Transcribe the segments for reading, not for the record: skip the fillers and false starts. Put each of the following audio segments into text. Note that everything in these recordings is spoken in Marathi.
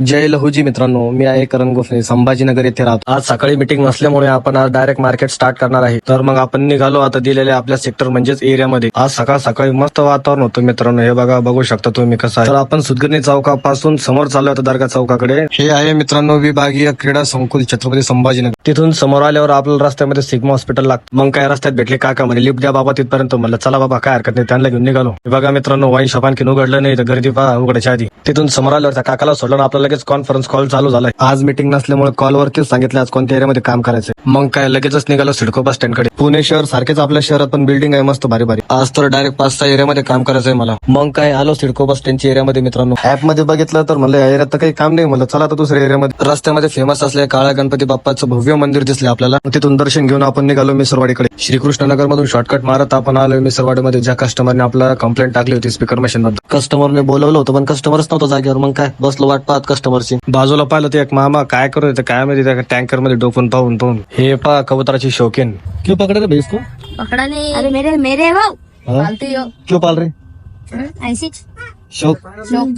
जय लहूजी मित्रांनो, मी आहे करण गोफणे, संभाजीनगर येथे राहतो. आज सकाळी मीटिंग नसल्यामुळे आपण आज डायरेक्ट मार्केट स्टार्ट करणार आहे. तर मग आपण निघालो आता दिलेल्या आपल्या सेक्टर म्हणजेच एरियामध्ये. आज सकाळ सकाळी मस्त वातावरण होतं मित्रांनो. हे बघा, बघू शकता तुम्ही कसं आहे. तर आपण सुदगिरणी चौकापासून समोर चाललो होतो दर्गा चौकाकडे. हे आहे मित्रांनो विभागीय क्रीडा संकुल छत्रपती संभाजीनगर. तिथून समोर आल्यावर आपल्याला रस्त्यामध्ये सिग्मा हॉस्पिटल लागतं. मग काय रस्त्यात भेटले काका म्हणे लिफ्ट द्या बाबा तिथपर्यंत. म्हणलं चला बाबा काय हरकत नाही, त्यांना घेऊन निघालो. हे बघा मित्रांनो, वाईन शॉप आणखी उघडलं नाही तर गर्दी पहा उघडायच्या आधी. तिथून समोर आल्यावर त्या काकाला सोडलं ना आपल्याला लगेच कॉन्फरन्स कॉल चालू झालाय. आज मीटिंग नसल्यामुळे कॉलवरतीच सांगितलं आज कोणत्या एरियामध्ये काम करायचं. मग काय लगेचच निघालो सिडको बस स्टँड कडे. पुणे शहर सारखेच आपल्या शहरात पण बिल्डिंग आहे मस्त भारी भारी. आज तर डायरेक्ट 5-6 एरियामध्ये काम करायचंय मला. मग काय आलो सिडको बस स्टँडच्या एरियामध्ये मित्रांनो. ऍप मध्ये बघितलं तर म्हणलं या एरियात तर काही काम नाही. म्हणलं चला आता दुसऱ्या एरियामध्ये. रस्त्यामध्ये फेमस असले काळा गणपती बाप्पाचं भव्य मंदिर दिसले आपल्याला. तिथून दर्शन घेऊन आपण निघालो मिसरवाडीकडे. श्रीकृष्णनगर मधून शॉर्टकट मारत आपण आलो मिसरवाडीमध्ये. ज्या कस्टमरने आपल्याला कंप्लेंट टाकली होती स्पीकर मशीन मध्ये. कस्टमरने बोलवलं होतं पण कस्टमरच नव्हतं जागेवर. मग काय बसलो वाट पाहत कस्टमरची. बाजूला पाहिलं ते एक मामा काय करत होते काय माहिती, त्या टँकर मध्ये डोकून पाहून पाहून. हे पहा कबुतराची शौकीन. क्यों पकडे रे भैंस को? पकड़ा नहीं। अरे मेरे मेरे वो पालती हो। क्यों पाल रे? ऐसी शौक शौक।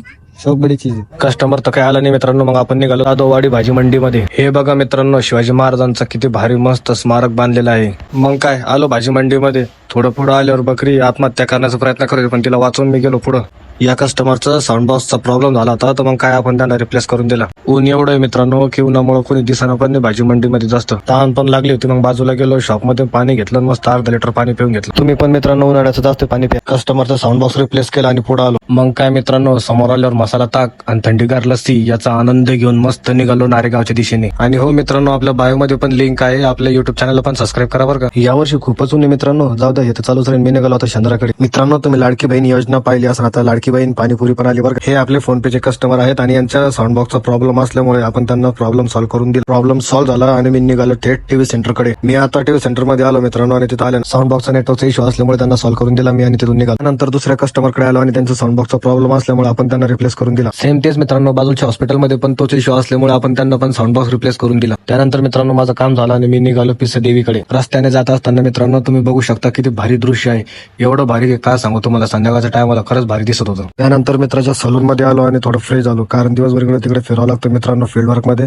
शौक बडी चीज आहे. कस्टमर तर काय आला नाही मित्रांनो. मग आपण निघालो आदोवाडी भाजी मंडीमध्ये. हे बघा मित्रांनो, शिवाजी महाराजांचा किती भारी मस्त स्मारक बांधलेलं आहे. मग काय आलो भाजी मंडीमध्ये. थोडं पुढं आल्यावर बकरी आत्महत्या करण्याचा प्रयत्न करत पण तिला वाचवून मी गेलो पुढं. या कस्टमरचा साऊंड बॉक्सचा प्रॉब्लेम झाला होता तर मग काय आपण त्यांना रिप्लेस करून दिला. ऊन एवढं आहे मित्रांनो की उन्हामुळे कोणी दिसना पण नाही भाजी मंडीमध्ये जास्त. तहान पण लागली होती. मग बाजूला गेलो शॉप मध्ये पाणी घेतलं मस्त अर्धा लिटर पाणी पिऊन घेतलं. तुम्ही पण मित्रांनो उन्हाळ्याचं जास्त पाणी प्या. कस्टमरचा साऊंड बॉक्स रिप्लेस केला आणि पुढे आलो. मग काय मित्रांनो, समोर आल्यावर मसाला ताक आणि थंडीगार लस्सी याचा आनंद घेऊन मस्त निघालो नारेगावच्या दिशेने. आणि हो मित्रांनो, आपल्या बायो मध्ये पण लिंक आहे. आपल्या युट्यूब चॅनलला पण सबस्क्राईब करा बरं का. यावर्षी खूपच ऊन आहे मित्रांनो. जाऊ द्या, हे तर चालूच राहील. मी निघालो होता चंद्राकडे. मित्रांनो, तुम्ही लाडकी बहीण योजना पाहिली असं आता लाडकी बहीण पाणीपुरी पण आली बरं. हे आपले फोन पेचे कस्टमर आहेत आणि यांच्या साऊंड बॉक्सचा प्रॉब्लेम असल्यामुळे आपण त्यांना प्रॉब्लेम सॉल्व्ह करून दिला. प्रॉब्लेम सॉल्व्ह झाला आणि मी निघालो थेट टीव्ही सेंटर कडे. मी आता टीव्ही सेंटर मध्ये आलो मित्रांनो आणि तिथे आले साऊंड बॉक्सचा नेटवर्कचा इश्यू असल्यामुळे त्यांना सॉल्व्ह करून दिला मी आणि तिथून निघालो. नंतर दुसऱ्या कस्टमर कडे आलो आणि त्यांचा साऊंड बॉक्सचा प्रॉब्लेम असल्यामुळे आपण त्यांना रिप्लेस करून दिला. सेम तेच मित्रांनो, बाजूच्या हॉस्पिटलमध्ये पण तोच इश्यू असल्यामुळे आपण त्यांना पण साऊंड बॉक्स रिप्लेस करून दिला. त्यानंतर मित्रांनो माझं काम झालं आणि मी निघालो पिसे देवीकडे. रस्त्याने जात असताना मित्रांनो तुम्ही बघू शकता किती भारी दृश्य आहे. एवढं भारी काय सांगू तुम्हाला, संध्याकाळच्या टायमाला खरंच भारी दिसत होतं. त्यानंतर मित्राच्या सलून मध्ये आलो आणि थोडं फ्रेश झालो. कारण दिवसभर इकडे तिकडे फिरावं लागतं मित्रांनो फील्ड वर्क मध्ये.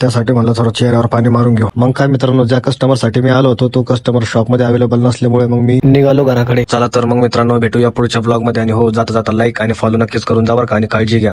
त्यासाठी मला थोडं चेहऱ्यावर पाणी मारून घेऊ. मग काय मित्रांनो, ज्या कस्टमर साठी मी आलो होतो तो कस्टमर शॉप मध्ये अवेलेबल नसल्यामुळे मग मी निघालो घराकडे. चला तर मग मित्रांनो भेटूया पुढच्या ब्लॉग मध्ये. आणि हो, जाता जाता लाईक आणि फॉलो नक्कीच करून जा बरं का आणि काळजी घ्या.